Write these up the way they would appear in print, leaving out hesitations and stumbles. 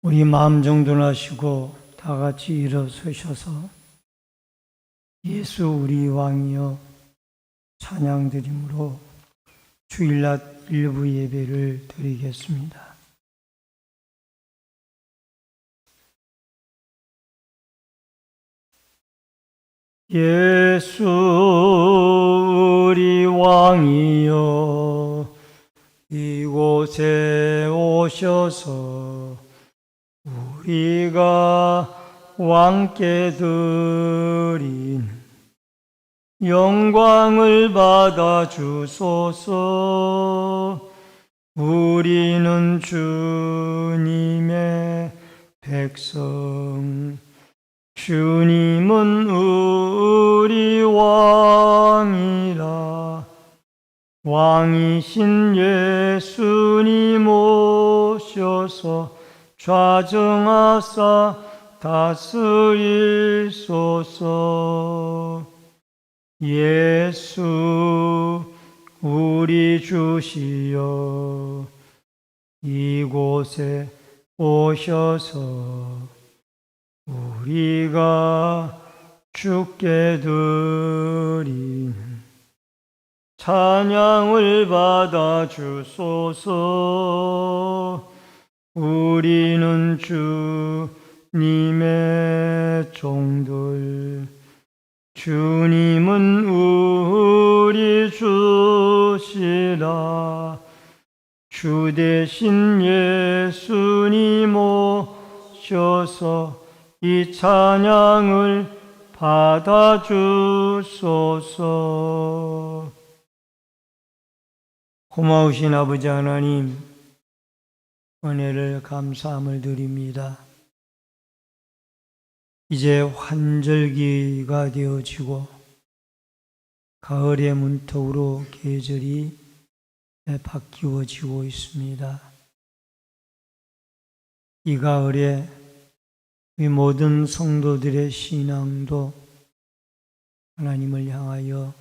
우리 마음 정돈하시고 다 같이 일어서셔서 예수 우리 왕이여 찬양드림으로 주일낮 일부 예배를 드리겠습니다. 예수 우리 왕이여 이곳에 오셔서 우리가 왕께 드린 영광을 받아 주소서. 우리는 주님의 백성, 주님은 우리 왕이라. 왕이신 예수님 오셔서 좌정하사 다스리소서. 예수 우리 주시여 이곳에 오셔서 우리가 주께 드린 찬양을 받아 주소서. 우리는 주님의 종들, 주님은 우리 주시라. 주 대신 예수님 오셔서 이 찬양을 받아 주소서. 고마우신 아버지 하나님, 은혜를 감사함을 드립니다. 이제 환절기가 되어지고 가을의 문턱으로 계절이 바뀌어지고 있습니다. 이 가을에 우리 모든 성도들의 신앙도 하나님을 향하여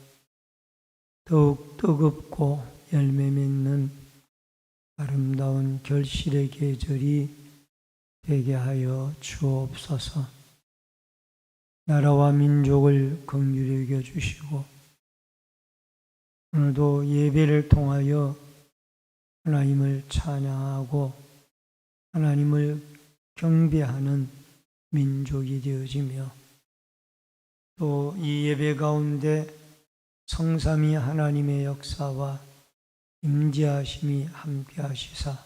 더욱 뜨겁고 열매 맺는 아름다운 결실의 계절이 되게 하여 주옵소서. 나라와 민족을 긍휼히 여겨 주시고 오늘도 예배를 통하여 하나님을 찬양하고 하나님을 경배하는 민족이 되어지며 또 이 예배 가운데 성삼위 하나님의 역사와 임재하심이 함께 하시사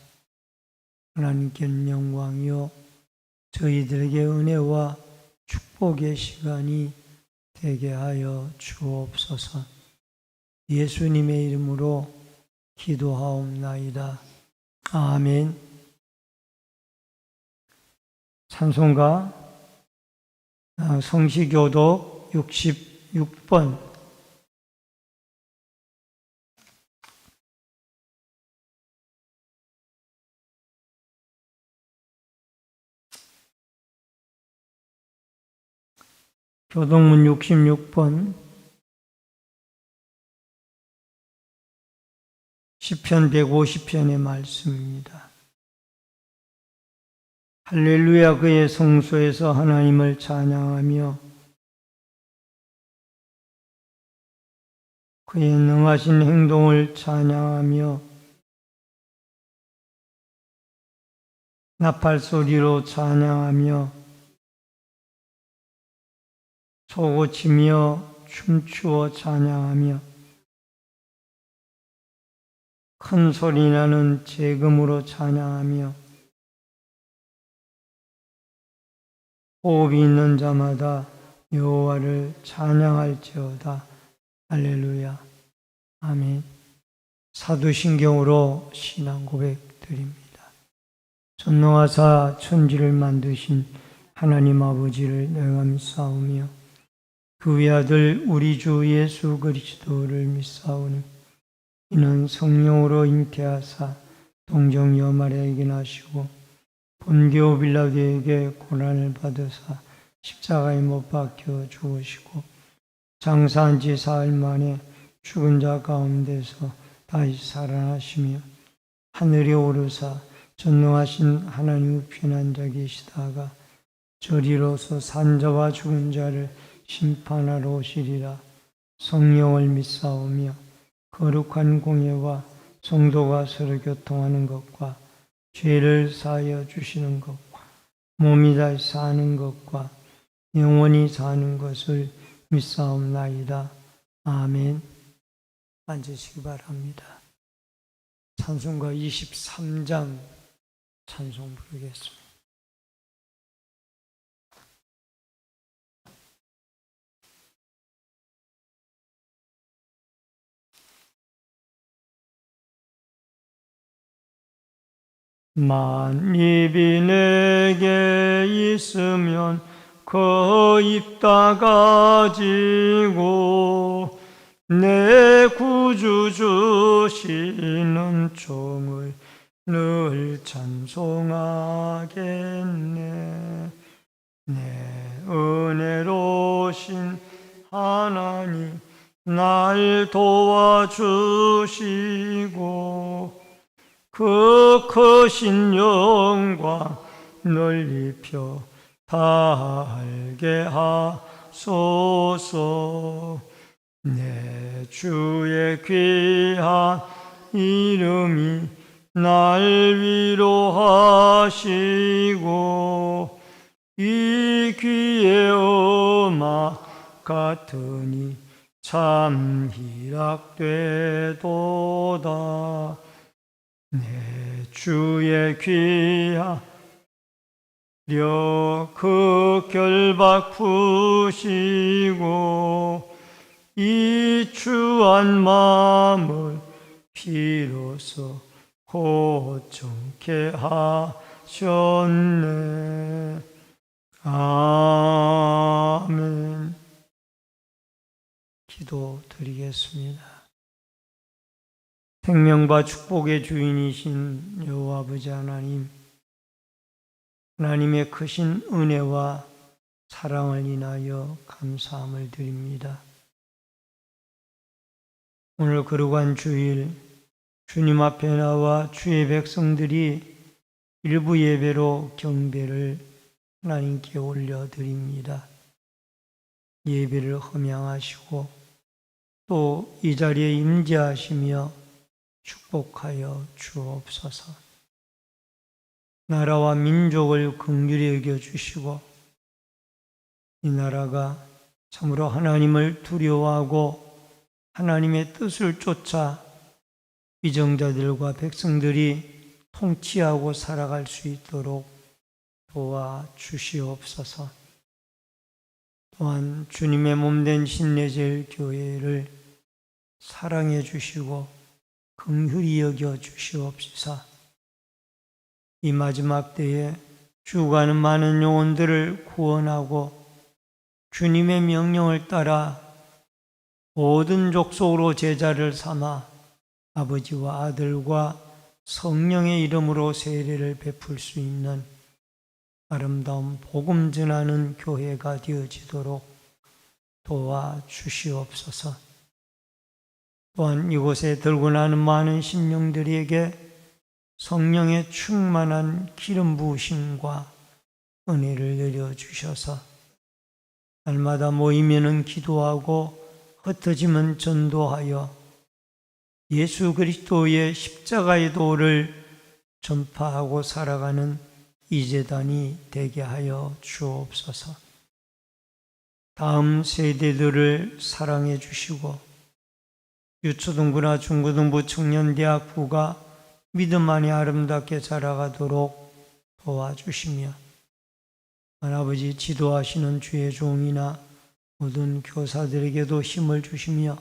하나님께는 영광이요 저희들에게 은혜와 축복의 시간이 되게 하여 주옵소서. 예수님의 이름으로 기도하옵나이다. 아멘. 찬송가 성시교독 66번 교독문 66번 시편 150편의 말씀입니다. 할렐루야. 그의 성소에서 하나님을 찬양하며 그의 능하신 행동을 찬양하며 나팔 소리로 찬양하며 소고치며 춤추어 찬양하며 큰 소리 나는 재금으로 찬양하며 호흡이 있는 자마다 여호와를 찬양할지어다. 할렐루야. 아멘. 사도신경으로 신앙 고백 드립니다. 전능하사 천지를 만드신 하나님 아버지를 내가 믿사오며 그 외아들 우리 주 예수 그리스도를 믿사오니 이는 성령으로 잉태하사 동정녀 마리아에게 나시고 본교 빌라도에게 고난을 받으사 십자가에 못 박혀 죽으시고 장사한 지 사흘 만에 죽은 자 가운데서 다시 살아나시며 하늘에 오르사 전능하신 하나님의 편한 자 계시다가 저리로서 산자와 죽은 자를 심판하러 오시리라. 성령을 믿사오며 거룩한 공예와 성도가 서로 교통하는 것과 죄를 사하여 주시는 것과 몸이 다시 사는 것과 영원히 사는 것을 믿사옵나이다. 아멘. 앉으시기 바랍니다. 찬송가 23장 찬송 부르겠습니다. 만입이 내게 있으면 그 입 다 가지고 내 구주 주시는 종을 늘 찬송하겠네. 내 은혜로우신 하나님 날 도와주시고 그 크신 영광 널리 펴 다 알게 하소서. 내 주의 귀한 이름이 날 위로하시고 이 귀의 음악 같으니 참 희락되도다. 내 주의 귀한 그 결박 푸시고 이 추한 마음을 비로소 고정케 하셨네. 아멘. 기도 드리겠습니다. 생명과 축복의 주인이신 여호와 아버지 하나님, 하나님의 크신 은혜와 사랑을 인하여 감사함을 드립니다. 오늘 거룩한 주일 주님 앞에 나와 주의 백성들이 일부 예배로 경배를 하나님께 올려드립니다. 예배를 흠양하시고 또 이 자리에 임재하시며 축복하여 주옵소서. 나라와 민족을 긍휼히 여겨주시고 이 나라가 참으로 하나님을 두려워하고 하나님의 뜻을 쫓아 위정자들과 백성들이 통치하고 살아갈 수 있도록 도와주시옵소서. 또한 주님의 몸된 신내제일 교회를 사랑해 주시고 긍휼히 여겨 주시옵소서. 이 마지막 때에 죽어가는 많은 영혼들을 구원하고 주님의 명령을 따라 모든 족속으로 제자를 삼아 아버지와 아들과 성령의 이름으로 세례를 베풀 수 있는 아름다운 복음 전하는 교회가 되어지도록 도와주시옵소서. 또한 이곳에 들고 나는 많은 심령들에게 성령의 충만한 기름 부으심과 은혜를 내려주셔서 날마다 모이면은 기도하고 흩어지면 전도하여 예수 그리스도의 십자가의 도를 전파하고 살아가는 이 제단이 되게 하여 주옵소서. 다음 세대들을 사랑해 주시고 유초등부나 중고등부 청년대학부가 믿음 안에 아름답게 자라가도록 도와주시며 하나아버지 지도하시는 주의 종이나 모든 교사들에게도 힘을 주시며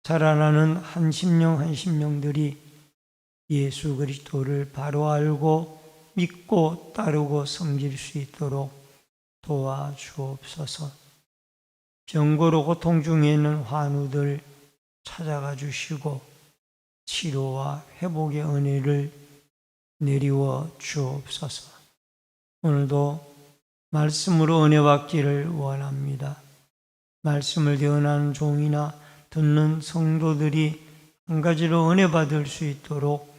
자라나는 한 심령들이 예수 그리스도를 바로 알고 믿고 따르고 섬길 수 있도록 도와주옵소서. 병고로 고통 중에 있는 환우들 찾아가 주시고 치료와 회복의 은혜를 내리워 주옵소서. 오늘도 말씀으로 은혜 받기를 원합니다. 말씀을 대언하는 종이나 듣는 성도들이 한 가지로 은혜 받을 수 있도록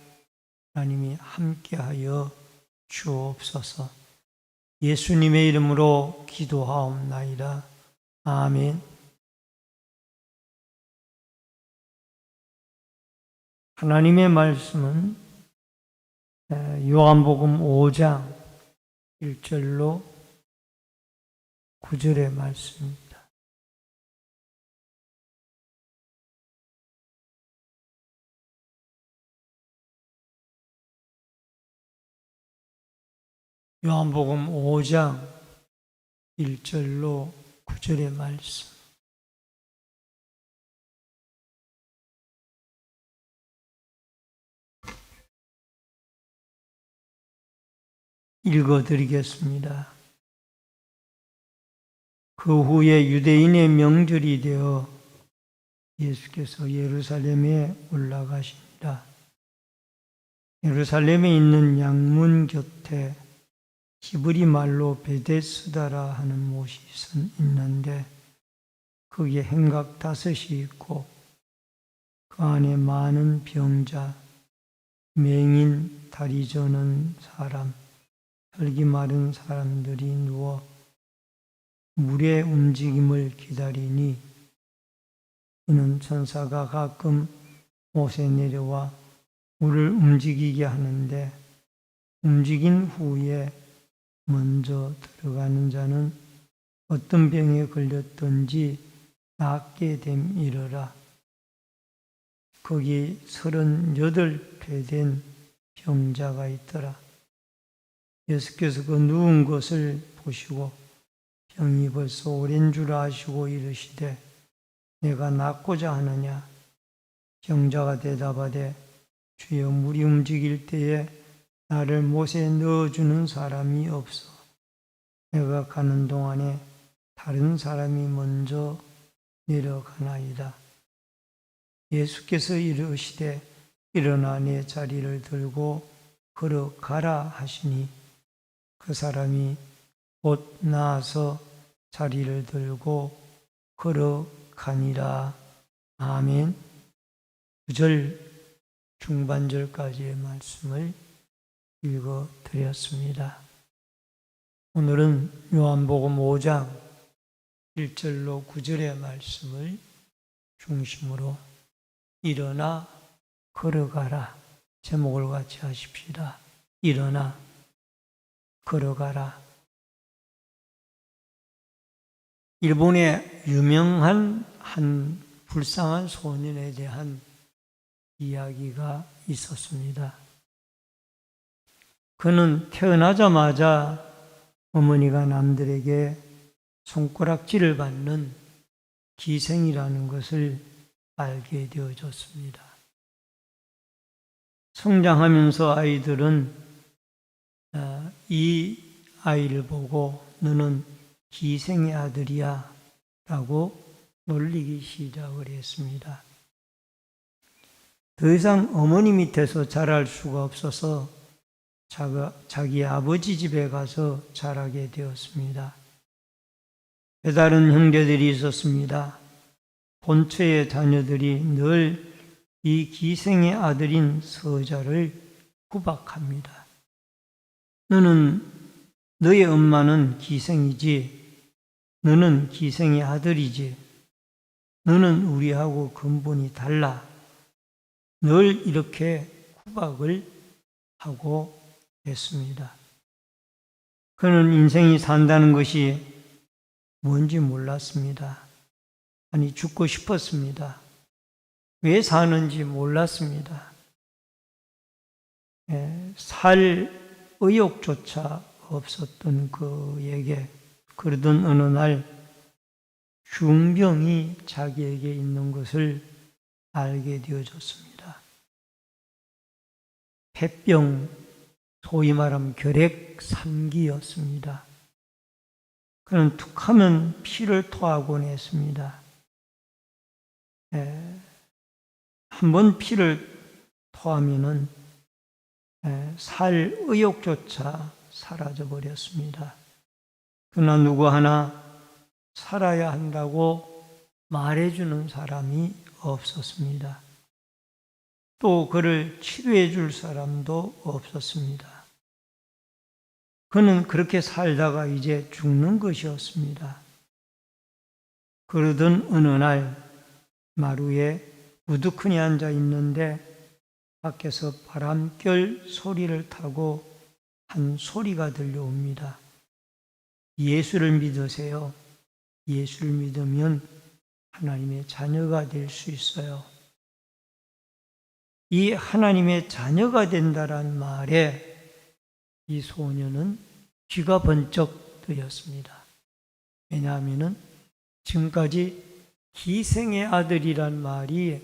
하나님이 함께하여 주옵소서. 예수님의 이름으로 기도하옵나이다. 아멘. 하나님의 말씀은 요한복음 5장 1절로 9절의 말씀입니다. 요한복음 5장 1절로 9절의 말씀. 읽어드리겠습니다. 그 후에 유대인의 명절이 되어 예수께서 예루살렘에 올라가십니다. 예루살렘에 있는 양문 곁에 히브리 말로 베데스다라 하는 못이 있는데 거기에 행각 5이 있고 그 안에 많은 병자, 맹인, 다리 저는 사람, 혈기 마른 사람들이 누워 물의 움직임을 기다리니 이는 천사가 가끔 못에 내려와 물을 움직이게 하는데 움직인 후에 먼저 들어가는 자는 어떤 병에 걸렸든지 낫게 됨이러라. 거기 38배 된 병자가 있더라. 예수께서 그 누운 것을 보시고 병이 벌써 오랜 줄 아시고 이르시되 내가 낫고자 하느냐? 병자가 대답하되 주여 물이 움직일 때에 나를 못에 넣어주는 사람이 없어. 내가 가는 동안에 다른 사람이 먼저 내려가나이다. 예수께서 이르시되 일어나 내 자리를 들고 걸어가라 하시니 그 사람이 곧 나아서 자리를 들고 걸어가니라. 아멘. 9절 중반절까지의 말씀을 읽어드렸습니다. 오늘은 요한복음 5장 1절로 9절의 말씀을 중심으로 일어나 걸어가라 제목을 같이 하십시다. 일어나 걸어가라. 일본의 유명한 한 불쌍한 소년에 대한 이야기가 있었습니다. 그는 태어나자마자 어머니가 남들에게 손가락질을 받는 기생이라는 것을 알게 되어졌습니다. 성장하면서 아이들은 이 아이를 보고 너는 기생의 아들이야 라고 놀리기 시작을 했습니다. 더 이상 어머니 밑에서 자랄 수가 없어서 자기 아버지 집에 가서 자라게 되었습니다. 배다른 형제들이 있었습니다. 본처의 자녀들이 늘 이 기생의 아들인 서자를 구박합니다. 너의 엄마는 기생이지, 너는 기생의 아들이지, 너는 우리하고 근본이 달라. 늘 이렇게 구박을 하고 했습니다. 그는 인생이 산다는 것이 뭔지 몰랐습니다. 아니, 죽고 싶었습니다. 왜 사는지 몰랐습니다. 살 의욕조차 없었던 그에게 그러던 어느 날 중병이 자기에게 있는 것을 알게 되어졌습니다. 폐병, 소위 말하면 결핵3기였습니다. 그는 툭하면 피를 토하곤 했습니다. 한번 피를 토하면은 살 의욕조차 사라져 버렸습니다. 그러나 누구 하나 살아야 한다고 말해주는 사람이 없었습니다. 또 그를 치료해 줄 사람도 없었습니다. 그는 그렇게 살다가 이제 죽는 것이었습니다. 그러던 어느 날 마루에 우두커니 앉아 있는데 밖에서 바람결 소리를 타고 한 소리가 들려옵니다. 예수를 믿으세요. 예수를 믿으면 하나님의 자녀가 될 수 있어요. 이 하나님의 자녀가 된다란 말에 이 소녀는 귀가 번쩍 뜨였습니다. 왜냐하면 지금까지 기생의 아들이란 말이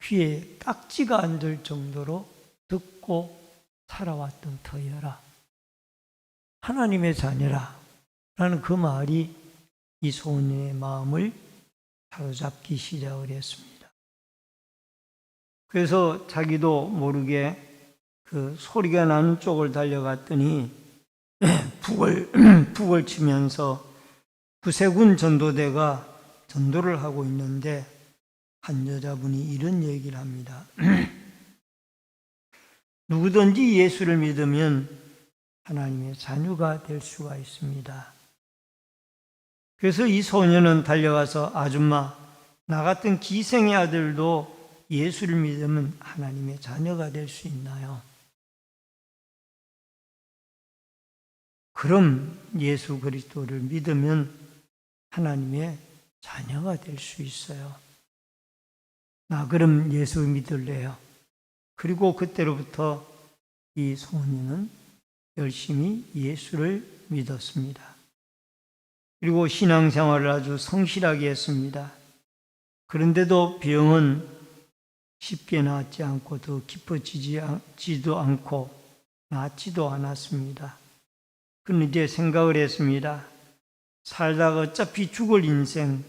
귀에 딱지가 안 들 정도로 듣고 살아왔던 터여라. 하나님의 자녀라 라는 그 말이 이 소녀의 마음을 사로잡기 시작을 했습니다. 그래서 자기도 모르게 그 소리가 나는 쪽을 달려갔더니 북을 치면서 구세군 전도대가 전도를 하고 있는데 한 여자분이 이런 얘기를 합니다. 누구든지 예수를 믿으면 하나님의 자녀가 될 수가 있습니다. 그래서 이 소녀는 달려가서 아줌마, 나 같은 기생의 아들도 예수를 믿으면 하나님의 자녀가 될 수 있나요? 그럼 예수 그리스도를 믿으면 하나님의 자녀가 될 수 있어요. 나 그럼 예수 믿을래요. 그리고 그때로부터 이 소녀는 열심히 예수를 믿었습니다. 그리고 신앙생활을 아주 성실하게 했습니다. 그런데도 병은 쉽게 낫지 않고 더 깊어지지도 않고 낫지도 않았습니다. 그는 이제 생각을 했습니다. 살다가 어차피 죽을 인생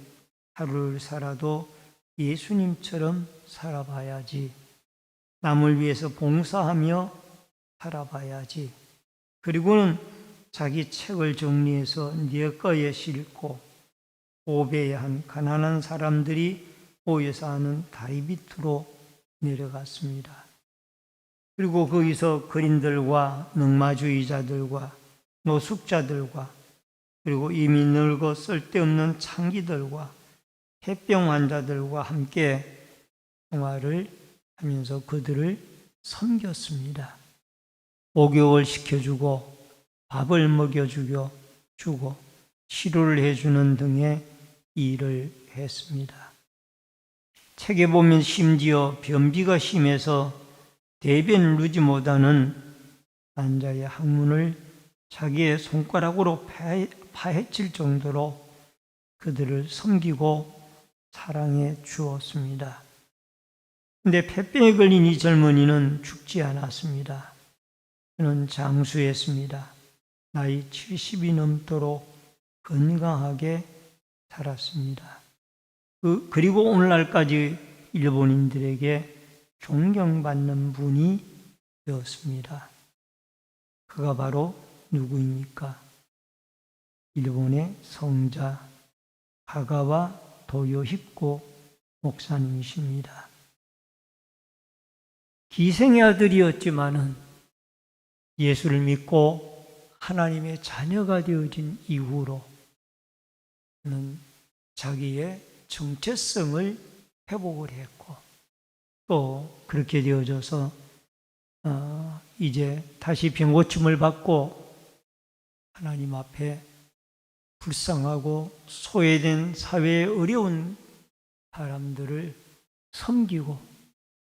하루를 살아도 예수님처럼 살아봐야지. 남을 위해서 봉사하며 살아봐야지. 그리고는 자기 책을 정리해서 네 거에 싣고 오베에 한 가난한 사람들이 모여 사는 다리 밑으로 내려갔습니다. 그리고 거기서 거린들과 넉마주의자들과 노숙자들과 그리고 이미 늙어 쓸데없는 창기들과 폐병 환자들과 함께 생활을 하면서 그들을 섬겼습니다. 목욕을 시켜주고 밥을 먹여주고 치료를 해주는 등의 일을 했습니다. 책에 보면 심지어 변비가 심해서 대변을 누지 못하는 환자의 항문을 자기의 손가락으로 파헤칠 정도로 그들을 섬기고 사랑해 주었습니다. 그런데 폐병에 걸린 이 젊은이는 죽지 않았습니다. 그는 장수했습니다. 나이 70이 넘도록 건강하게 살았습니다. 그리고 오늘날까지 일본인들에게 존경받는 분이 되었습니다. 그가 바로 누구입니까? 일본의 성자 가가와 도요히코 목사님이십니다. 기생의 아들이었지만은 예수를 믿고 하나님의 자녀가 되어진 이후로 그는 자기의 정체성을 회복을 했고 또 그렇게 되어져서 이제 다시 병고침을 받고 하나님 앞에 불쌍하고 소외된 사회에 어려운 사람들을 섬기고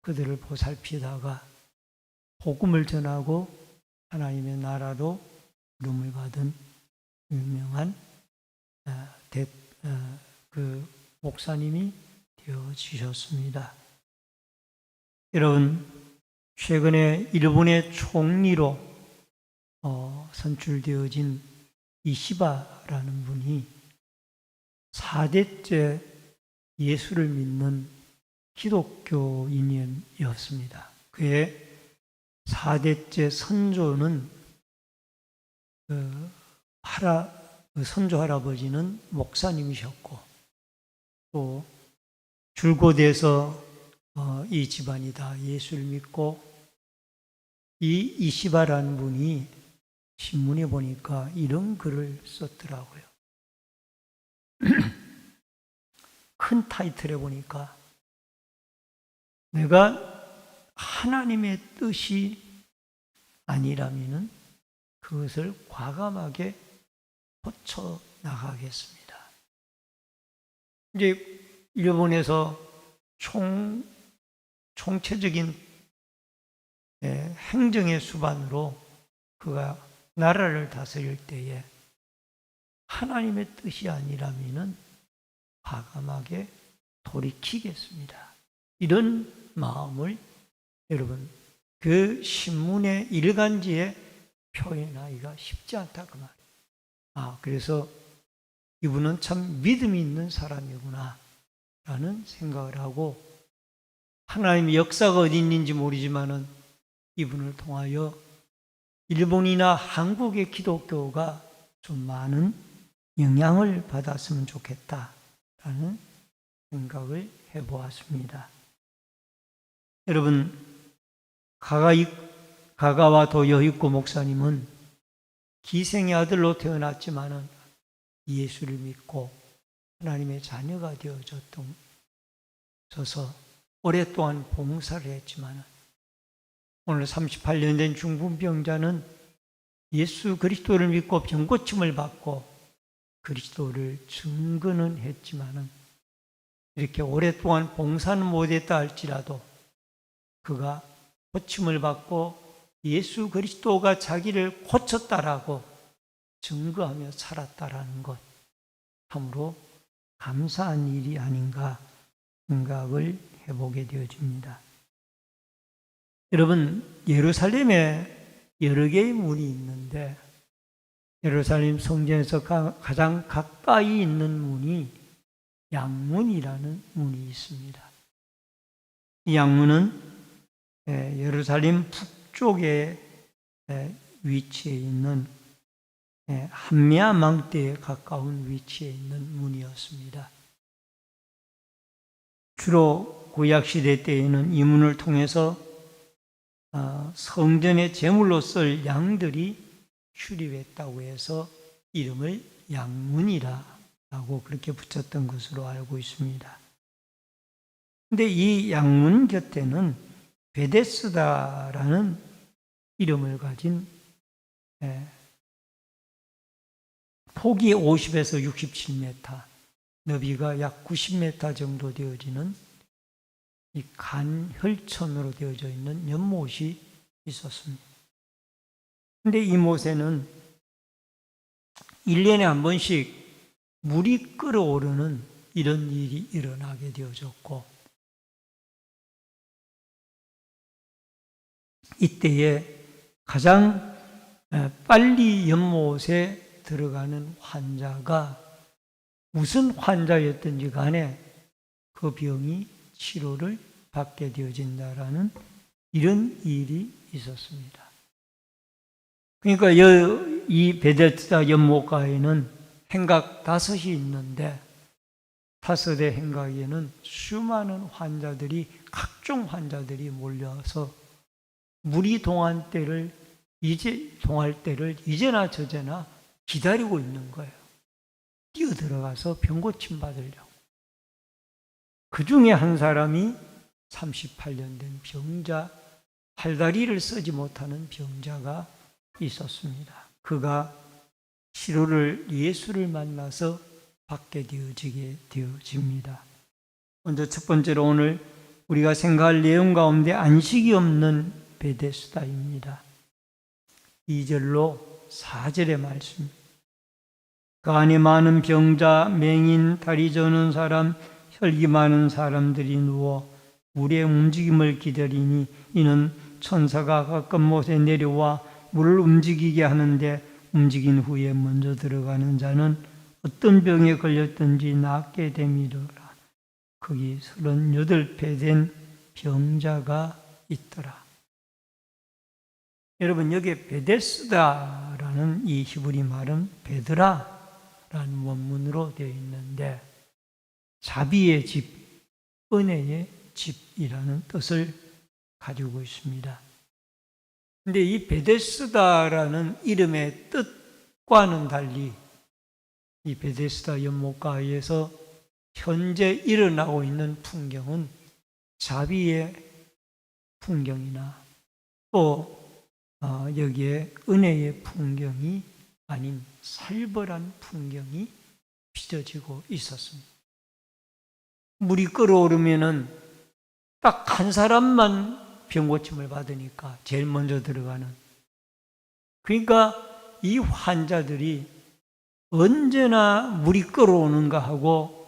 그들을 보살피다가 복음을 전하고 하나님의 나라로 부름을 받은 유명한 그 목사님이 되어지셨습니다. 여러분, 최근에 일본의 총리로 선출되어진 이시바라는 분이 4대째 예수를 믿는 기독교인이었습니다. 그의 4대째 선조는 선조 할아버지는 목사님이셨고 또 줄곧 이 집안이 다 예수를 믿고 이 이시바라는 분이 신문에 보니까 이런 글을 썼더라고요. 큰 타이틀에 보니까 내가 하나님의 뜻이 아니라면 그것을 과감하게 고쳐 나가겠습니다. 이제 일본에서 총체적인 행정의 수반으로 그가 나라를 다스릴 때에 하나님의 뜻이 아니라면 과감하게 돌이키겠습니다. 이런 마음을 여러분 그 신문의 일간지에 표현하기가 쉽지 않다 그 말이에요. 그래서 이분은 참 믿음이 있는 사람이구나 라는 생각을 하고 하나님의 역사가 어디 있는지 모르지만은 이분을 통하여 일본이나 한국의 기독교가 좀 많은 영향을 받았으면 좋겠다라는 생각을 해보았습니다. 여러분, 가가와 도요히코 목사님은 기생의 아들로 태어났지만은 예수를 믿고 하나님의 자녀가 되어져서 오랫동안 봉사를 했지만은 오늘 38년 된 중풍병자는 예수 그리스도를 믿고 병고침을 받고 그리스도를 증거는 했지만은 이렇게 오랫동안 봉사는 못했다 할지라도 그가 고침을 받고 예수 그리스도가 자기를 고쳤다라고 증거하며 살았다라는 것 참으로 감사한 일이 아닌가 생각을 해보게 되어집니다. 여러분, 예루살렘에 여러 개의 문이 있는데 예루살렘 성전에서 가장 가까이 있는 문이 양문이라는 문이 있습니다. 이 양문은 예루살렘 북쪽에 위치해 있는 한미아 망대에 가까운 위치에 있는 문이었습니다. 주로 구약시대 때에는 이 문을 통해서 성전의 제물로 쓸 양들이 출입했다고 해서 이름을 양문이라고 그렇게 붙였던 것으로 알고 있습니다. 그런데 이 양문 곁에는 베데스다라는 이름을 가진 폭이 50에서 67m, 너비가 약 90m 정도 되어지는 이 간혈천으로 되어져 있는 연못이 있었습니다. 그런데 이 못에는 1년에 한 번씩 물이 끓어오르는 이런 일이 일어나게 되어졌고 이때에 가장 빨리 연못에 들어가는 환자가 무슨 환자였든지 간에 그 병이 치료를 받게 되어진다라는 이런 일이 있었습니다. 그러니까 이 베데스다 연못가에는 행각 5이 있는데 5의 행각에는 수많은 환자들이 각종 환자들이 몰려서 물이 동할 때를 이제나 저제나 기다리고 있는 거예요. 뛰어들어가서 병고침 받으려고. 그 중에 한 사람이 38년 된 병자, 팔다리를 쓰지 못하는 병자가 있었습니다. 그가 치료를 예수를 만나서 받게 되어집니다. 먼저 첫 번째로 오늘 우리가 생각할 내용 가운데 안식이 없는 베데스다입니다. 2절로 4절의 말씀. 그 안에 많은 병자, 맹인, 다리 저는 사람, 혈기 많은 사람들이 누워 물의 움직임을 기다리니 이는 천사가 가끔 못에 내려와 물을 움직이게 하는데 움직인 후에 먼저 들어가는 자는 어떤 병에 걸렸든지 낫게 됨이로라. 거기 38배 된 병자가 있더라. 여러분, 여기에 베데스다라는 이 히브리 말은 베드라라는 원문으로 되어 있는데 자비의 집, 은혜의 집이라는 뜻을 가지고 있습니다. 근데 이 베데스다라는 이름의 뜻과는 달리 이 베데스다 연못가에서 현재 일어나고 있는 풍경은 자비의 풍경이나 또 여기에 은혜의 풍경이 아닌 살벌한 풍경이 빚어지고 있었습니다. 물이 끓어오르면은 딱 한 사람만 병고침을 받으니까 제일 먼저 들어가는. 그러니까 이 환자들이 언제나 물이 끓어오는가 하고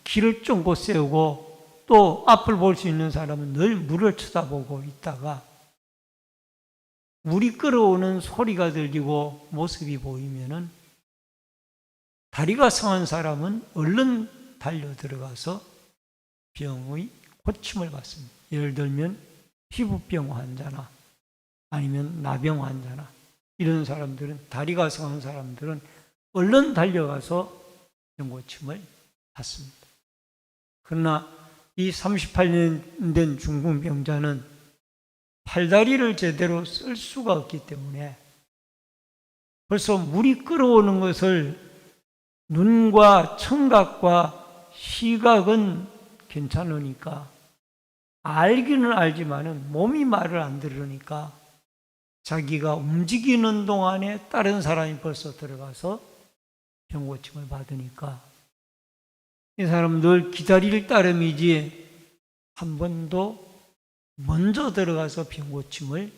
길을 쫑고 세우고 또 앞을 볼 수 있는 사람은 늘 물을 쳐다보고 있다가 물이 끓어오는 소리가 들리고 모습이 보이면은 다리가 성한 사람은 얼른 달려 들어가서 병의 고침을 받습니다. 예를 들면 피부병 환자나 아니면 나병 환자나 이런 사람들은, 다리가 성한 사람들은 얼른 달려가서 병 고침을 받습니다. 그러나 이 38년 된 중풍병자는 팔다리를 제대로 쓸 수가 없기 때문에 벌써 물이 끓어오는 것을 눈과 청각과 시각은 괜찮으니까 알기는 알지만은 몸이 말을 안 들으니까 자기가 움직이는 동안에 다른 사람이 벌써 들어가서 병고침을 받으니까 이 사람은 늘 기다릴 따름이지 한 번도 먼저 들어가서 병고침을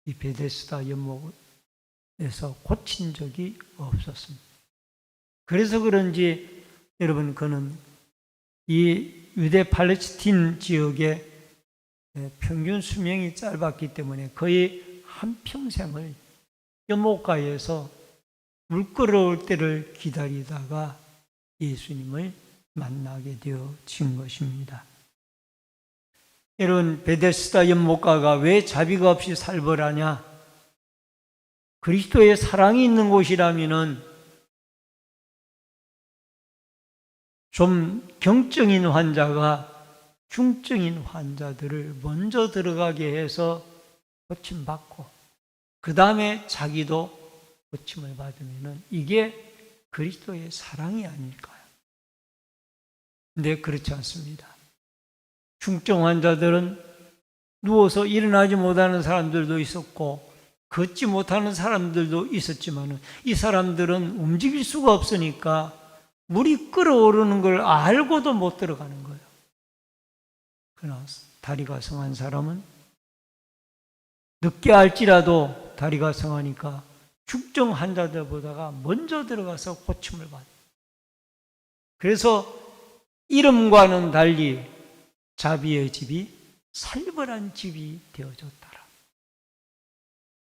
이 베데스다 연못에서 고친 적이 없었습니다. 그래서 그런지 여러분, 그는 이 유대 팔레스틴 지역의 평균 수명이 짧았기 때문에 거의 한평생을 연못가에서 물 끓어올 때를 기다리다가 예수님을 만나게 되어진 것입니다. 여러분, 베데스다 연못가가 왜 자비가 없이 살벌하냐? 그리스도의 사랑이 있는 곳이라면은 좀 경증인 환자가 중증인 환자들을 먼저 들어가게 해서 고침받고 그 다음에 자기도 고침을 받으면 이게 그리스도의 사랑이 아닐까요? 근데 그렇지 않습니다. 중증 환자들은 누워서 일어나지 못하는 사람들도 있었고 걷지 못하는 사람들도 있었지만 이 사람들은 움직일 수가 없으니까 물이 끓어오르는 걸 알고도 못 들어가는 거예요. 그러나 다리가 성한 사람은 늦게 알지라도 다리가 성하니까 중증 환자들보다가 먼저 들어가서 고침을 받아요. 그래서 이름과는 달리 자비의 집이 살벌한 집이 되어졌더라.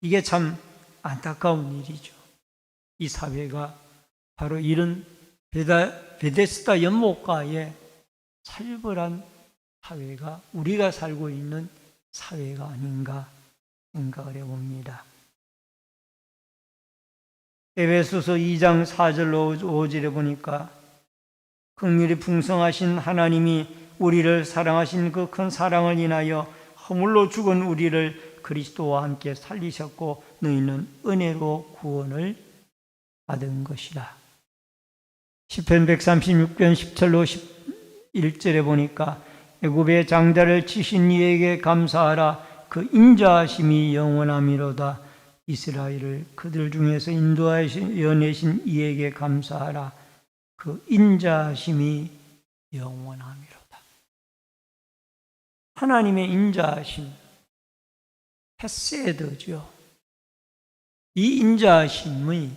이게 참 안타까운 일이죠. 이 사회가 바로 이런 베데스다 연못가의 살벌한 사회가 우리가 살고 있는 사회가 아닌가 생각을 해봅니다. 에베소서 2장 4절로 5절에 보니까 긍휼이 풍성하신 하나님이 우리를 사랑하신 그 큰 사랑을 인하여 허물로 죽은 우리를 그리스도와 함께 살리셨고 너희는 은혜로 구원을 받은 것이라. 시편 136편 10절로 11절에 보니까 애굽의 장자를 치신 이에게 감사하라. 그 인자하심이 영원함이로다. 이스라엘을 그들 중에서 인도하여내신 이에게 감사하라. 그 인자하심이 영원함이로다. 하나님의 인자하심, 헤세드죠. 이 인자하심이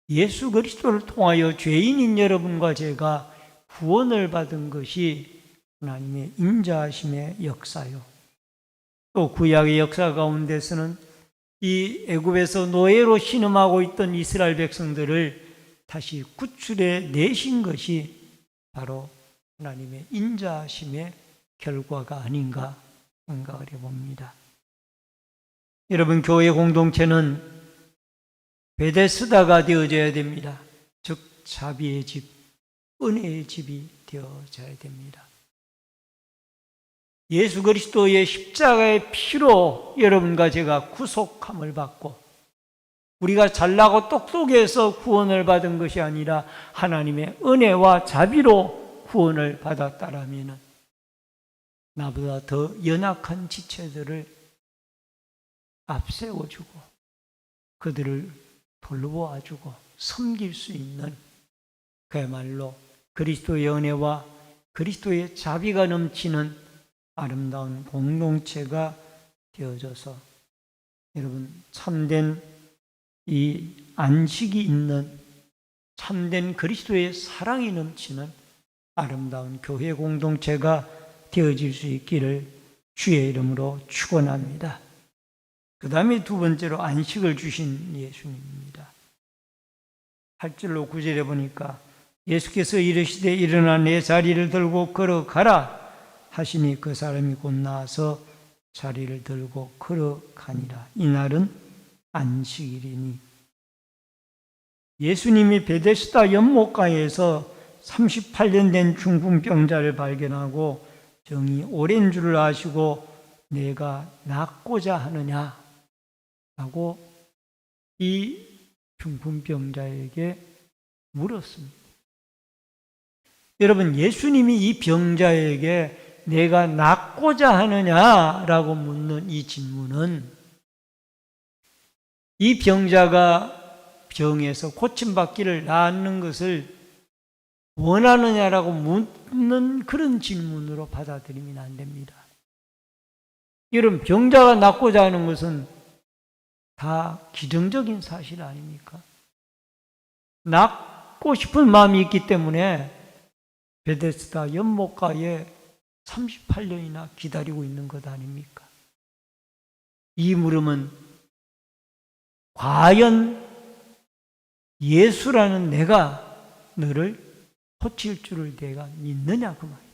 예수 그리스도를 통하여 죄인인 여러분과 제가 구원을 받은 것이 하나님의 인자하심의 역사요. 또 구약의 역사 가운데서는 이 애굽에서 노예로 신음하고 있던 이스라엘 백성들을 다시 구출해 내신 것이 바로 하나님의 인자하심의 결과가 아닌가 생각을 해봅니다. 여러분, 교회 공동체는 베데스다가 되어져야 됩니다. 즉 자비의 집, 은혜의 집이 되어져야 됩니다. 예수 그리스도의 십자가의 피로 여러분과 제가 구속함을 받고 우리가 잘나고 똑똑해서 구원을 받은 것이 아니라 하나님의 은혜와 자비로 구원을 받았다라면 나보다 더 연약한 지체들을 앞세워주고 그들을 돌보아주고 섬길 수 있는 그야말로 그리스도의 은혜와 그리스도의 자비가 넘치는 아름다운 공동체가 되어져서 여러분 참된 이 안식이 있는 참된 그리스도의 사랑이 넘치는 아름다운 교회 공동체가 되어질 수 있기를 주의 이름으로 축원합니다. 그 다음에 두 번째로 안식을 주신 예수님입니다. 8절로 9절에 보니까 예수께서 이르시되 일어나 내 자리를 들고 걸어가라 하시니 그 사람이 곧 나와서 자리를 들고 걸어가니라. 이날은 안식일이니 예수님이 베데스다 연못가에서 38년 된 중풍병자를 발견하고 정이 오랜 줄을 아시고 내가 낫고자 하느냐 라고 이 중풍병자에게 물었습니다. 여러분, 예수님이 이 병자에게 내가 낫고자 하느냐라고 묻는 이 질문은 이 병자가 병에서 고침받기를 낫는 것을 원하느냐라고 묻는 그런 질문으로 받아들이면 안 됩니다. 여러분, 병자가 낫고자 하는 것은 다 기정적인 사실 아닙니까? 낫고 싶은 마음이 있기 때문에 베데스다 연못가에 38년이나 기다리고 있는 것 아닙니까? 이 물음은 과연 예수라는 내가 너를 고칠 줄을 내가 믿느냐 그 말이에요.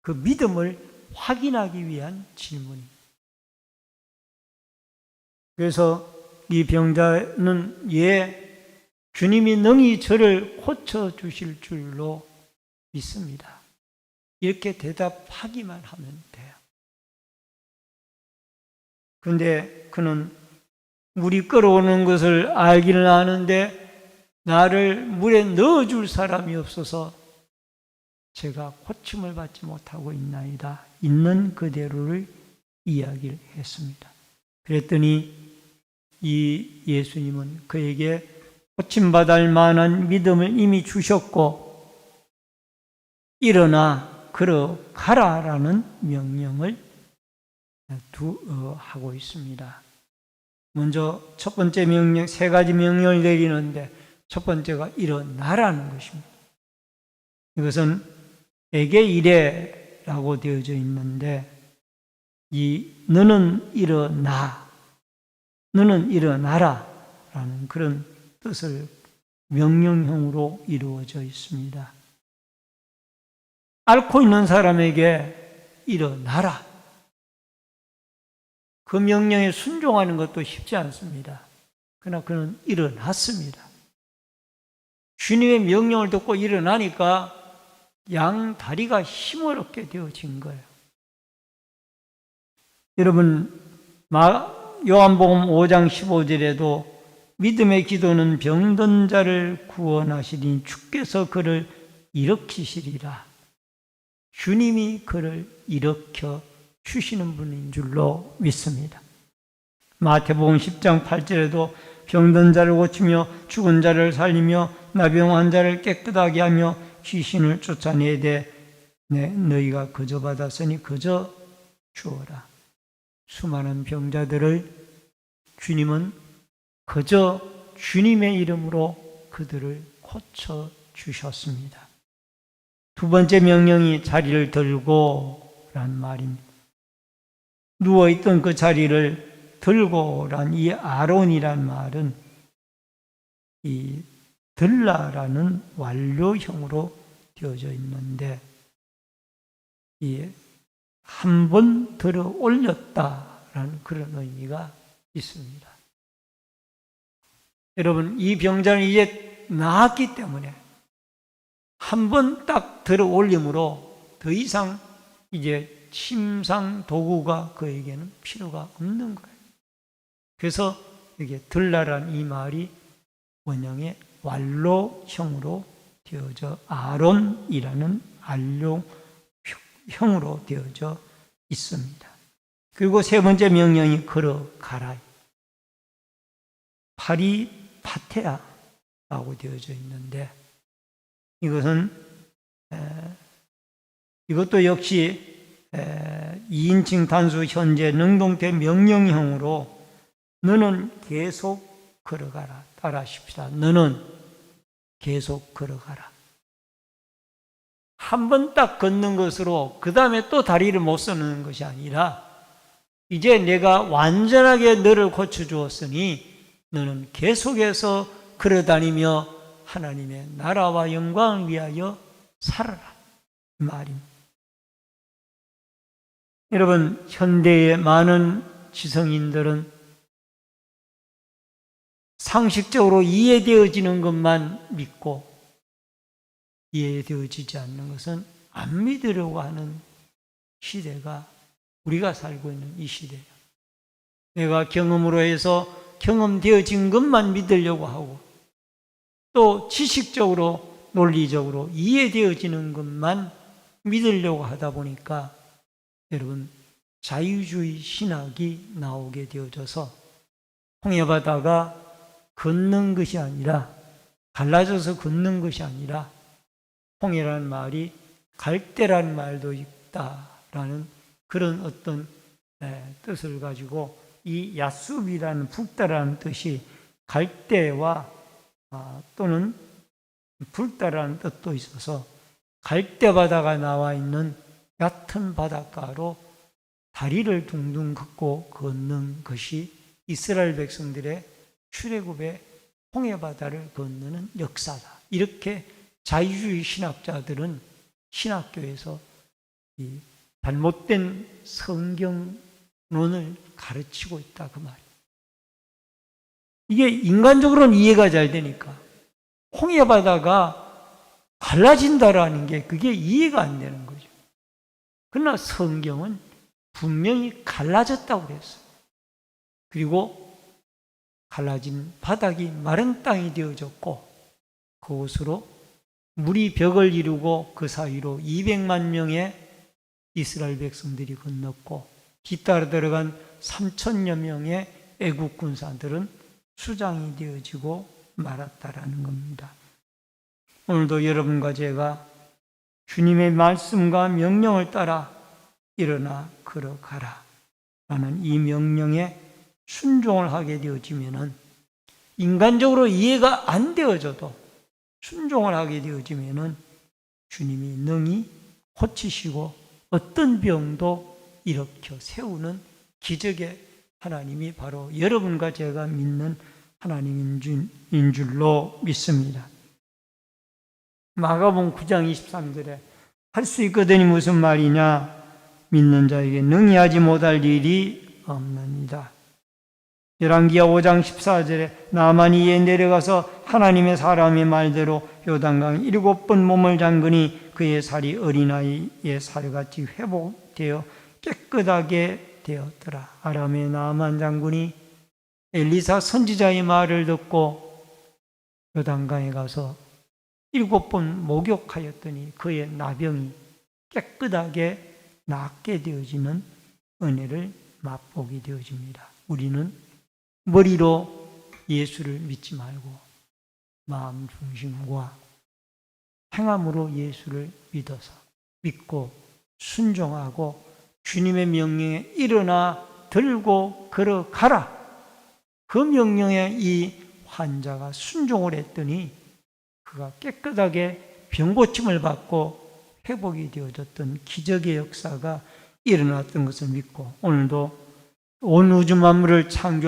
그 믿음을 확인하기 위한 질문입니다. 그래서 이 병자는 주님이 능히 저를 고쳐주실 줄로 믿습니다. 이렇게 대답하기만 하면 돼요. 그런데 그는 물이 끓어오는 것을 알기는 아는데 나를 물에 넣어줄 사람이 없어서 제가 고침을 받지 못하고 있나이다. 있는 그대로를 이야기를 했습니다. 그랬더니 이 예수님은 그에게 고침받을 만한 믿음을 이미 주셨고 일어나 걸어가라라는 명령을 하고 있습니다. 먼저 첫 번째 명령, 세 가지 명령을 내리는데 첫 번째가 일어나라는 것입니다. 이것은 에게 이래라고 되어져 있는데 너는 일어나, 너는 일어나라라는 그런 뜻을 명령형으로 이루어져 있습니다. 앓고 있는 사람에게 일어나라. 그 명령에 순종하는 것도 쉽지 않습니다. 그러나 그는 일어났습니다. 주님의 명령을 듣고 일어나니까 양 다리가 힘을 얻게 되어진 거예요. 여러분, 요한복음 5장 15절에도 믿음의 기도는 병든 자를 구원하시니 주께서 그를 일으키시리라. 주님이 그를 일으켜 주시는 분인 줄로 믿습니다. 마태복음 10장 8절에도 병든 자를 고치며 죽은 자를 살리며 나병한 자를 깨끗하게 하며 귀신을 쫓아내되 너희가 거저 받았으니 거저 주어라. 수많은 병자들을 주님은 거저 주님의 이름으로 그들을 고쳐 주셨습니다. 두 번째 명령이 자리를 들고란 말입니다. 누워있던 그 자리를 들고란 이 아론이란 말은 이 들라라는 완료형으로 되어져 있는데 한 번 들어 올렸다라는 그런 의미가 있습니다. 여러분, 이 병자는 이제 나았기 때문에 한 번 딱 들어 올림으로 더 이상 이제 침상 도구가 그에게는 필요가 없는 거예요. 그래서 이게 들라란 이 말이 원형의 완로형으로 되어져 아론이라는 완로형으로 되어져 있습니다. 그리고 세 번째 명령이 걸어가라. 파리파테아라고 되어져 있는데 이것도 역시 2인칭 단수 현재 능동태 명령형으로 너는 계속 걸어가라. 따라하십시다. 너는 계속 걸어가라. 한 번 딱 걷는 것으로 그 다음에 또 다리를 못 쓰는 것이 아니라 이제 내가 완전하게 너를 고쳐주었으니 너는 계속해서 걸어다니며 하나님의 나라와 영광을 위하여 살아라. 이 말입니다. 여러분, 현대의 많은 지성인들은 상식적으로 이해되어지는 것만 믿고 이해되어지지 않는 것은 안 믿으려고 하는 시대가 우리가 살고 있는 이 시대예요. 내가 경험으로 해서 경험되어진 것만 믿으려고 하고 또 지식적으로 논리적으로 이해되어지는 것만 믿으려고 하다 보니까 여러분 자유주의 신학이 나오게 되어져서 홍해바다가 걷는 것이 아니라 갈라져서 걷는 것이 아니라 홍해라는 말이 갈대라는 말도 있다라는 그런 어떤 뜻을 가지고 이 야수비라는 붉다라는 뜻이 갈대와 또는 붉다라는 뜻도 있어서 갈대바다가 나와 있는 얕은 바닷가로 다리를 둥둥 긋고 걷는 것이 이스라엘 백성들의 출애굽의 홍해바다를 건너는 역사다. 이렇게 자유주의 신학자들은 신학교에서 이 잘못된 성경론을 가르치고 있다 그 말이에요. 이게 인간적으로는 이해가 잘 되니까 홍해바다가 갈라진다라는 게 그게 이해가 안 되는 거죠. 그러나 성경은 분명히 갈라졌다고 그랬어요. 그리고 갈라진 바닥이 마른 땅이 되어졌고 그곳으로 물이 벽을 이루고 그 사이로 200만 명의 이스라엘 백성들이 건넜고 뒤따라 들어간 3천여 명의 애국 군사들은 수장이 되어지고 말았다라는 겁니다. 오늘도 여러분과 제가 주님의 말씀과 명령을 따라 일어나 걸어가라 라는 이 명령에 순종을 하게 되어지면은 인간적으로 이해가 안 되어져도 순종을 하게 되어지면은 주님이 능히 고치시고 어떤 병도 일으켜 세우는 기적의 하나님이 바로 여러분과 제가 믿는 하나님인 줄로 믿습니다. 마가복음 9장 23절에 할 수 있거든이 무슨 말이냐? 믿는 자에게 능히 하지 못할 일이 없느니라. 열왕기하 5장 14절에 나만이 이에 내려가서 하나님의 사람의 말대로 요단강 7번 몸을 잠그니 그의 살이 어린아이의 살같이 회복되어 깨끗하게 되었더라. 아람의 나만 장군이 엘리사 선지자의 말을 듣고 요단강에 가서 7번 목욕하였더니 그의 나병이 깨끗하게 낫게 되어지는 은혜를 맛보게 되어집니다. 우리는 머리로 예수를 믿지 말고 마음 중심과 행함으로 예수를 믿고 순종하고 주님의 명령에 일어나 들고 걸어가라. 그 명령에 이 환자가 순종을 했더니 그가 깨끗하게 병고침을 받고 회복이 되어졌던 기적의 역사가 일어났던 것을 믿고 오늘도 온 우주 만물을 창조한